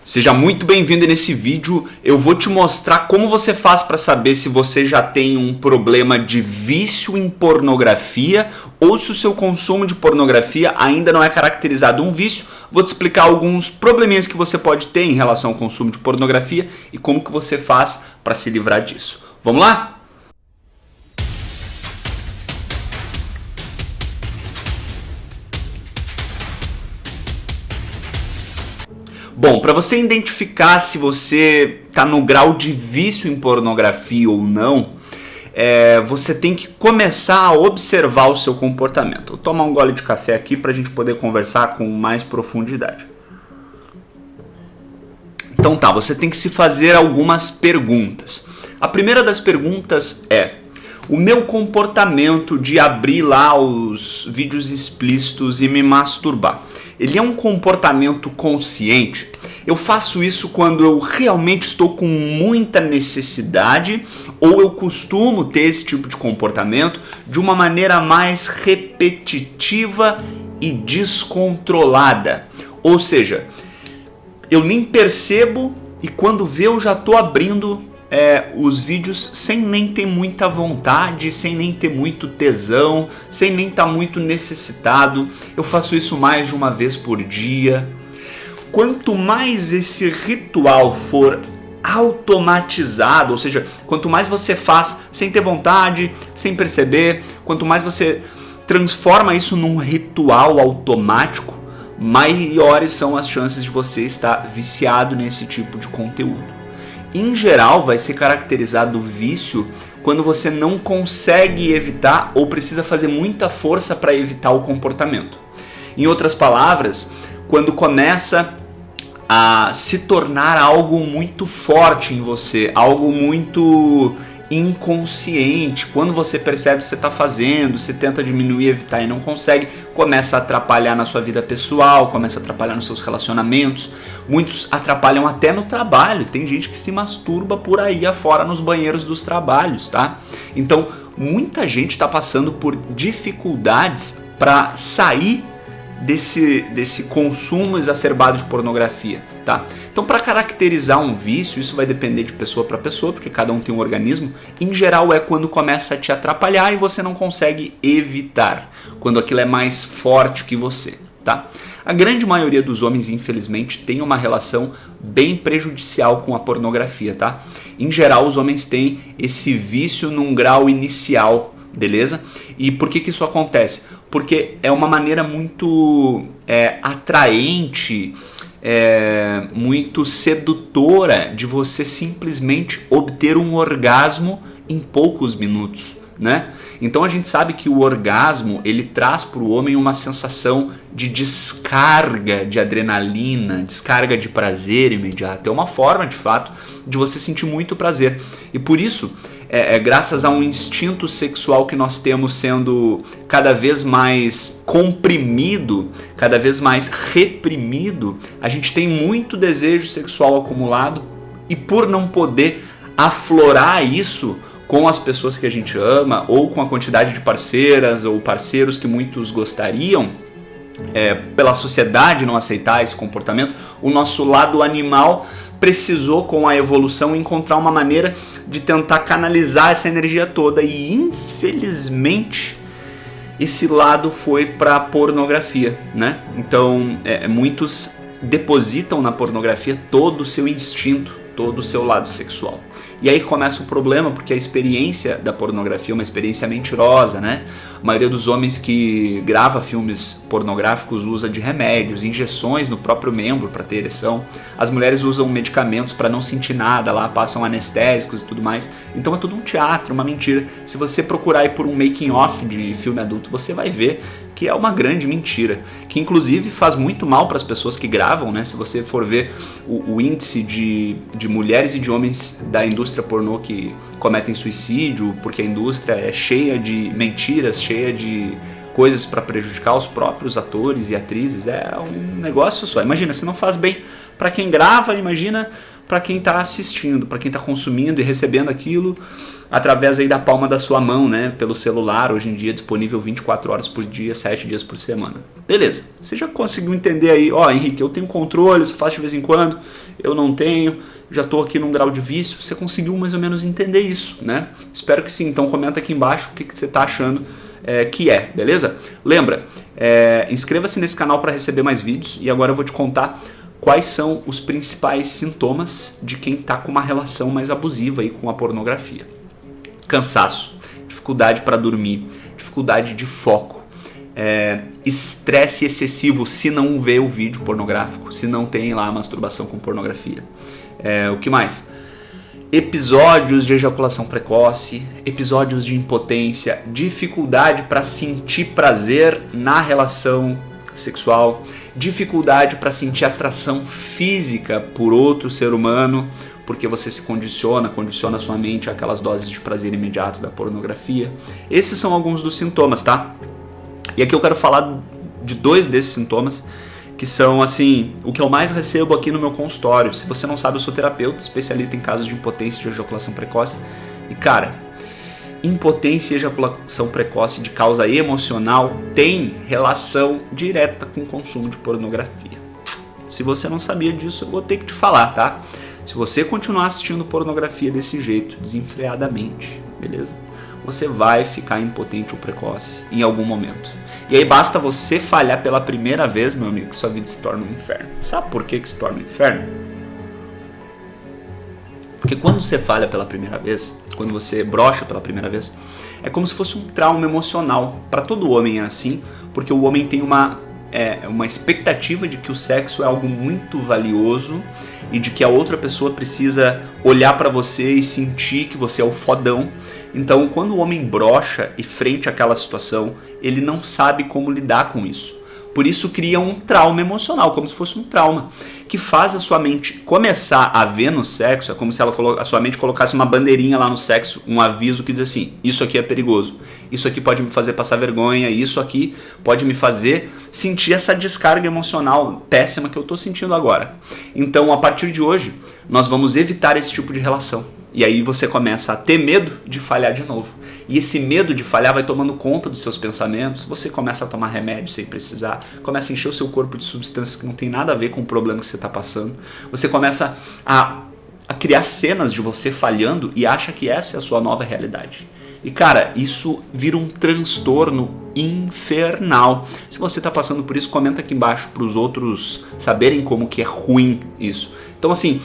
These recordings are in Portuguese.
Seja muito bem-vindo. Nesse vídeo eu vou te mostrar como você faz para saber se você já tem um problema de vício em pornografia ou se o seu consumo de pornografia ainda não é caracterizado um vício. Vou te explicar alguns probleminhas que você pode ter em relação ao consumo de pornografia e como que você faz para se livrar disso. Vamos lá? Bom, para você identificar se você está no grau de vício em pornografia ou não, você tem que começar a observar o seu comportamento. Vou tomar um gole de café aqui para a gente poder conversar com mais profundidade. Então tá, você tem que se fazer algumas perguntas. A primeira das perguntas é: o meu comportamento de abrir lá os vídeos explícitos e me masturbar, ele é um comportamento consciente? Eu faço isso quando eu realmente estou com muita necessidade ou eu costumo ter esse tipo de comportamento de uma maneira mais repetitiva e descontrolada? Ou seja, eu nem percebo e quando vê eu já estou abrindo os vídeos sem nem ter muita vontade, sem nem ter muito tesão, sem nem estar muito necessitado. Eu faço isso mais de uma vez por dia. Quanto mais esse ritual for automatizado, ou seja, quanto mais você faz sem ter vontade, sem perceber, quanto mais você transforma isso num ritual automático, maiores são as chances de você estar viciado nesse tipo de conteúdo. Em geral, vai ser caracterizado o vício quando você não consegue evitar ou precisa fazer muita força para evitar o comportamento. Em outras palavras, quando começa a se tornar algo muito forte em você, algo muito inconsciente. Quando você percebe que você está fazendo, você tenta diminuir, evitar e não consegue, começa a atrapalhar na sua vida pessoal, começa a atrapalhar nos seus relacionamentos. Muitos atrapalham até no trabalho. Tem gente que se masturba por aí afora nos banheiros dos trabalhos, tá? Então, muita gente está passando por dificuldades para sair desse consumo exacerbado de pornografia, tá? Então, para caracterizar um vício, isso vai depender de pessoa para pessoa, porque cada um tem um organismo. Em geral, é quando começa a te atrapalhar e você não consegue evitar, quando aquilo é mais forte que você, tá? A grande maioria dos homens, infelizmente, tem uma relação bem prejudicial com a pornografia, tá? Em geral, os homens têm esse vício num grau inicial, beleza? E por que isso acontece? Porque é uma maneira muito atraente, muito sedutora de você simplesmente obter um orgasmo em poucos minutos, né? Então a gente sabe que o orgasmo, ele traz para o homem uma sensação de descarga de adrenalina, descarga de prazer imediato. É uma forma, de fato, de você sentir muito prazer. E por isso, graças a um instinto sexual que nós temos sendo cada vez mais comprimido, cada vez mais reprimido, a gente tem muito desejo sexual acumulado e por não poder aflorar isso com as pessoas que a gente ama ou com a quantidade de parceiras ou parceiros que muitos gostariam, pela sociedade não aceitar esse comportamento, o nosso lado animal precisou, com a evolução, encontrar uma maneira de tentar canalizar essa energia toda e, infelizmente, esse lado foi para a pornografia, né? Então, muitos depositam na pornografia todo o seu instinto, todo o seu lado sexual. E aí começa o problema, porque a experiência da pornografia é uma experiência mentirosa, né? A maioria dos homens que grava filmes pornográficos usa de remédios, injeções no próprio membro para ter ereção. As mulheres usam medicamentos para não sentir nada lá, passam anestésicos e tudo mais. Então é tudo um teatro, uma mentira. Se você procurar aí por um making of de filme adulto, você vai ver que é uma grande mentira, que inclusive faz muito mal para as pessoas que gravam, né? Se você for ver o índice de mulheres e de homens da indústria pornô que cometem suicídio, porque a indústria é cheia de mentiras, cheia de coisas para prejudicar os próprios atores e atrizes, é um negócio só. Imagina, se não faz bem para quem grava, imagina para quem está assistindo, para quem está consumindo e recebendo aquilo através aí da palma da sua mão, né? Pelo celular, hoje em dia disponível 24 horas por dia, 7 dias por semana. Beleza, você já conseguiu entender aí, Henrique, eu tenho controle, só faço de vez em quando, eu não tenho, já estou aqui num grau de vício, você conseguiu mais ou menos entender isso, né? Espero que sim, então comenta aqui embaixo o que você está achando que é, beleza? Lembra, inscreva-se nesse canal para receber mais vídeos e agora eu vou te contar quais são os principais sintomas de quem está com uma relação mais abusiva aí com a pornografia. Cansaço, dificuldade para dormir, dificuldade de foco, estresse excessivo se não vê o vídeo pornográfico, se não tem lá masturbação com pornografia. O que mais? Episódios de ejaculação precoce, episódios de impotência, dificuldade para sentir prazer na relação sexual, dificuldade para sentir atração física por outro ser humano, porque você se condiciona a sua mente àquelas doses de prazer imediato da pornografia. Esses são alguns dos sintomas, tá? E aqui eu quero falar de 2 desses sintomas, que são, assim, o que eu mais recebo aqui no meu consultório. Se você não sabe, eu sou terapeuta, especialista em casos de impotência e de ejaculação precoce. E, cara, impotência e ejaculação precoce de causa emocional tem relação direta com o consumo de pornografia. Se você não sabia disso, eu vou ter que te falar, tá? Se você continuar assistindo pornografia desse jeito, desenfreadamente, beleza? Você vai ficar impotente ou precoce em algum momento. E aí basta você falhar pela primeira vez, meu amigo, que sua vida se torna um inferno. Sabe por que se torna um inferno? Porque quando você falha pela primeira vez, quando você brocha pela primeira vez, é como se fosse um trauma emocional. Para todo homem é assim, porque o homem tem uma expectativa de que o sexo é algo muito valioso e de que a outra pessoa precisa olhar para você e sentir que você é o fodão. Então, quando o homem brocha e frente àquela situação, ele não sabe como lidar com isso. Por isso cria um trauma emocional, como se fosse um trauma, que faz a sua mente começar a ver no sexo, é como se a sua mente colocasse uma bandeirinha lá no sexo, um aviso que diz assim, isso aqui é perigoso, isso aqui pode me fazer passar vergonha, isso aqui pode me fazer sentir essa descarga emocional péssima que eu estou sentindo agora. Então, a partir de hoje, nós vamos evitar esse tipo de relação. E aí você começa a ter medo de falhar de novo. E esse medo de falhar vai tomando conta dos seus pensamentos, você começa a tomar remédio sem precisar, começa a encher o seu corpo de substâncias que não tem nada a ver com o problema que você está passando, você começa a criar cenas de você falhando e acha que essa é a sua nova realidade. E cara, isso vira um transtorno infernal. Se você está passando por isso, comenta aqui embaixo para os outros saberem como que é ruim isso. Então assim,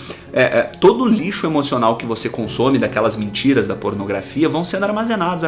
todo o lixo emocional que você consome daquelas mentiras da pornografia vão sendo armazenados,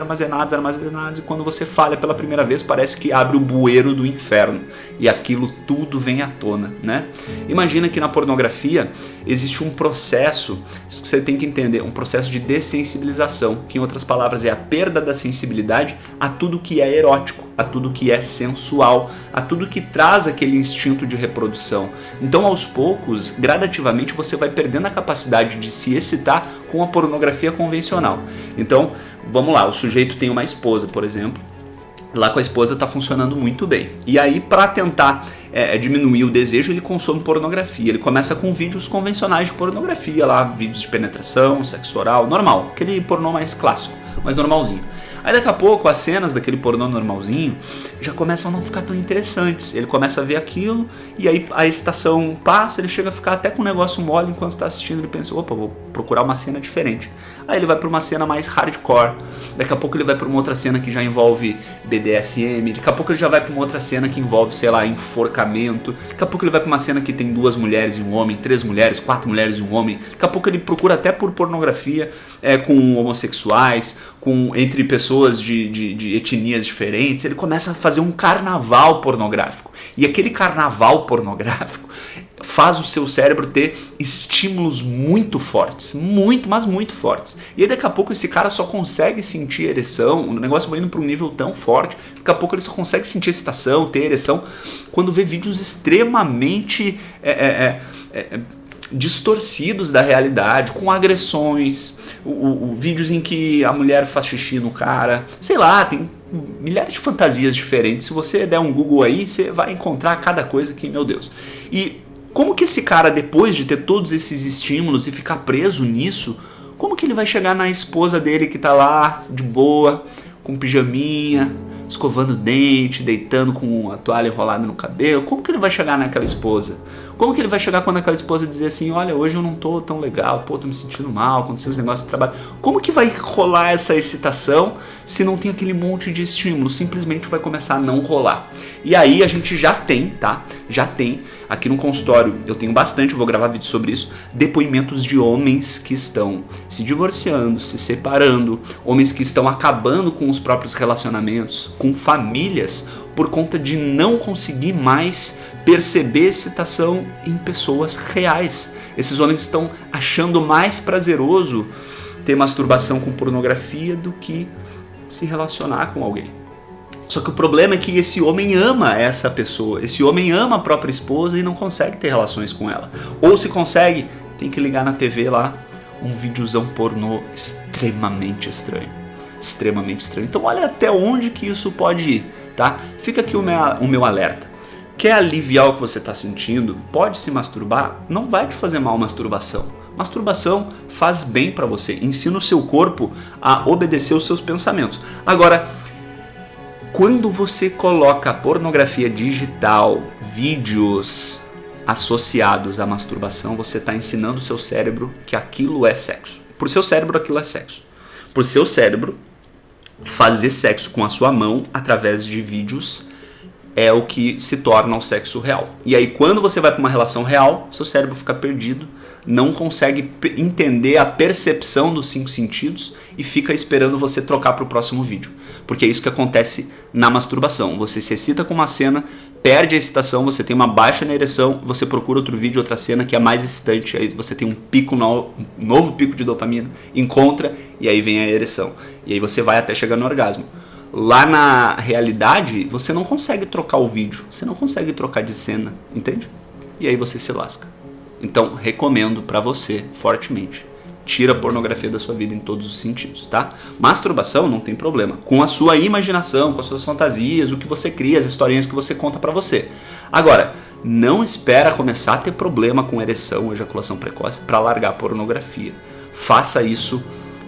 e quando você falha pela primeira vez parece que abre o bueiro do inferno e aquilo tudo vem à tona, né? Imagina que na pornografia existe um processo, isso que você tem que entender, um processo de dessensibilização, que em outras palavras é a perda da sensibilidade a tudo que é erótico, a tudo que é sensual, a tudo que traz aquele instinto de reprodução. Então aos poucos, gradativamente, você vai perdendo a capacidade de se excitar com a pornografia convencional. Então, vamos lá, o sujeito tem uma esposa, por exemplo, lá com a esposa está funcionando muito bem. E aí, para tentar diminuir o desejo, ele consome pornografia. Ele começa com vídeos convencionais de pornografia, lá, vídeos de penetração, sexo oral, normal, aquele pornô mais clássico, mais normalzinho. Aí daqui a pouco as cenas daquele pornô normalzinho já começam a não ficar tão interessantes. Ele começa a ver aquilo e aí a excitação passa, ele chega a ficar até com um negócio mole enquanto está assistindo. Ele pensa, opa, vou procurar uma cena diferente. Aí ele vai para uma cena mais hardcore. Daqui a pouco ele vai para uma outra cena que já envolve BDSM. Daqui a pouco ele já vai para uma outra cena que envolve, sei lá, enforcamento. Daqui a pouco ele vai para uma cena que tem 2 mulheres e um homem, 3 mulheres, 4 mulheres e um homem. Daqui a pouco ele procura até por pornografia com homossexuais, entre pessoas de etnias diferentes. Ele começa a fazer um carnaval pornográfico. E aquele carnaval pornográfico faz o seu cérebro ter estímulos muito fortes, mas muito fortes. E aí daqui a pouco esse cara só consegue sentir ereção, o negócio vai indo para um nível tão forte, daqui a pouco ele só consegue sentir excitação, ter ereção, quando vê vídeos extremamente distorcidos da realidade, com agressões, vídeos em que a mulher faz xixi no cara, sei lá, tem milhares de fantasias diferentes. Se você der um Google aí, você vai encontrar cada coisa que, meu Deus. E Como que esse cara, depois de ter todos esses estímulos e ficar preso nisso, como que ele vai chegar na esposa dele que tá lá de boa, com pijaminha, escovando o dente, deitando com a toalha enrolada no cabelo? Como que ele vai chegar naquela esposa? Como que ele vai chegar quando aquela esposa dizer assim, olha, hoje eu não tô tão legal, pô, tô me sentindo mal, aconteceu esse negócio de trabalho. Como que vai rolar essa excitação se não tem aquele monte de estímulo? Simplesmente vai começar a não rolar. E aí a gente já tem, tá? Já tem, aqui no consultório, eu tenho bastante, eu vou gravar vídeo sobre isso, depoimentos de homens que estão se divorciando, se separando, homens que estão acabando com os próprios relacionamentos, com famílias, por conta de não conseguir mais perceber excitação em pessoas reais. Esses homens estão achando mais prazeroso ter masturbação com pornografia do que se relacionar com alguém. Só que o problema é que esse homem ama essa pessoa, esse homem ama a própria esposa e não consegue ter relações com ela. Ou se consegue, tem que ligar na TV lá, um videozão pornô extremamente estranho. Extremamente estranho. Então olha até onde que isso pode ir, tá? Fica aqui o meu alerta. Quer aliviar o que você está sentindo? Pode se masturbar? Não vai te fazer mal masturbação. Masturbação faz bem para você. Ensina o seu corpo a obedecer os seus pensamentos. Agora, quando você coloca pornografia digital, vídeos associados à masturbação, você está ensinando o seu cérebro que aquilo é sexo. Por seu cérebro, aquilo é sexo. Por seu cérebro, fazer sexo com a sua mão através de vídeos é o que se torna o sexo real. E aí quando você vai para uma relação real, seu cérebro fica perdido, não consegue entender a percepção dos 5 sentidos e fica esperando você trocar para o próximo vídeo. Porque é isso que acontece na masturbação. Você se excita com uma cena, perde a excitação, você tem uma baixa na ereção, você procura outro vídeo, outra cena que é mais excitante, aí você tem um pico novo pico de dopamina, encontra e aí vem a ereção. E aí você vai até chegar no orgasmo. Lá na realidade, você não consegue trocar o vídeo, você não consegue trocar de cena, entende? E aí você se lasca. Então, recomendo pra você, fortemente, tira a pornografia da sua vida em todos os sentidos, tá? Masturbação não tem problema, com a sua imaginação, com as suas fantasias, o que você cria, as historinhas que você conta pra você. Agora, não espera começar a ter problema com ereção, ejaculação precoce pra largar a pornografia. Faça isso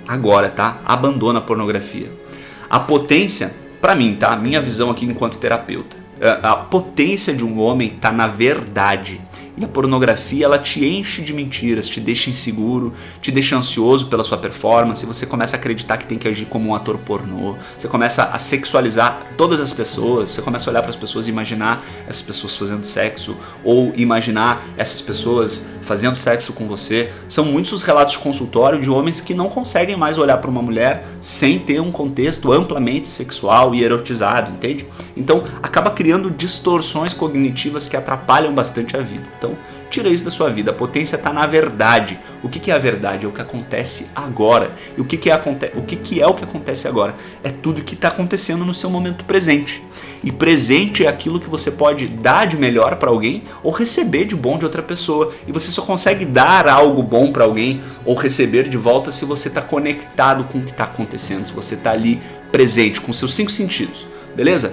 agora, tá? Abandona a pornografia. A potência, pra mim, tá? Minha visão aqui enquanto terapeuta, a potência de um homem tá na verdade. E a pornografia, ela te enche de mentiras, te deixa inseguro, te deixa ansioso pela sua performance, você começa a acreditar que tem que agir como um ator pornô, você começa a sexualizar todas as pessoas, você começa a olhar para as pessoas e imaginar essas pessoas fazendo sexo, ou imaginar essas pessoas fazendo sexo com você. São muitos os relatos de consultório de homens que não conseguem mais olhar para uma mulher sem ter um contexto amplamente sexual e erotizado, entende? Então, acaba criando distorções cognitivas que atrapalham bastante a vida. Então, tira isso da sua vida. A potência está na verdade. O que é a verdade? É o que acontece agora. E o que é o que acontece agora? É tudo que está acontecendo no seu momento presente. E presente é aquilo que você pode dar de melhor para alguém ou receber de bom de outra pessoa. E você só consegue dar algo bom para alguém ou receber de volta se você está conectado com o que está acontecendo, se você está ali presente, com seus 5 sentidos. Beleza?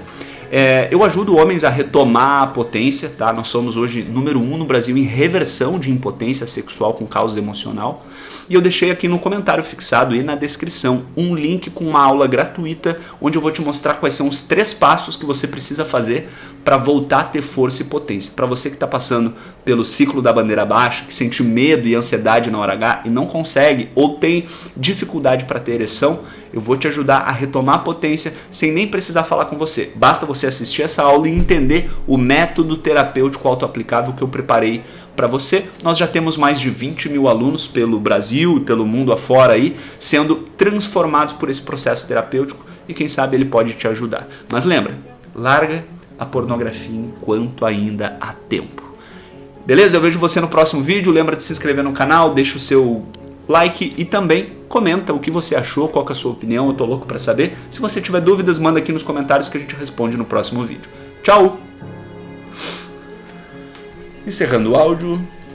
Eu ajudo homens a retomar a potência, tá? Nós somos hoje número 1 no Brasil em reversão de impotência sexual com causa emocional. E eu deixei aqui no comentário fixado e na descrição um link com uma aula gratuita onde eu vou te mostrar quais são os 3 passos que você precisa fazer para voltar a ter força e potência. Para você que está passando pelo ciclo da bandeira baixa, que sente medo e ansiedade na hora H e não consegue ou tem dificuldade para ter ereção, eu vou te ajudar a retomar a potência sem nem precisar falar com você. Basta você assistir essa aula e entender o método terapêutico autoaplicável que eu preparei para você. Nós já temos mais de 20 mil alunos pelo Brasil e pelo mundo afora aí, sendo transformados por esse processo terapêutico e quem sabe ele pode te ajudar. Mas lembra, larga a pornografia enquanto ainda há tempo. Beleza? Eu vejo você no próximo vídeo. Lembra de se inscrever no canal, deixa o seu like e também comenta o que você achou, qual que é a sua opinião, eu tô louco para saber. Se você tiver dúvidas, manda aqui nos comentários que a gente responde no próximo vídeo. Tchau! Encerrando o áudio.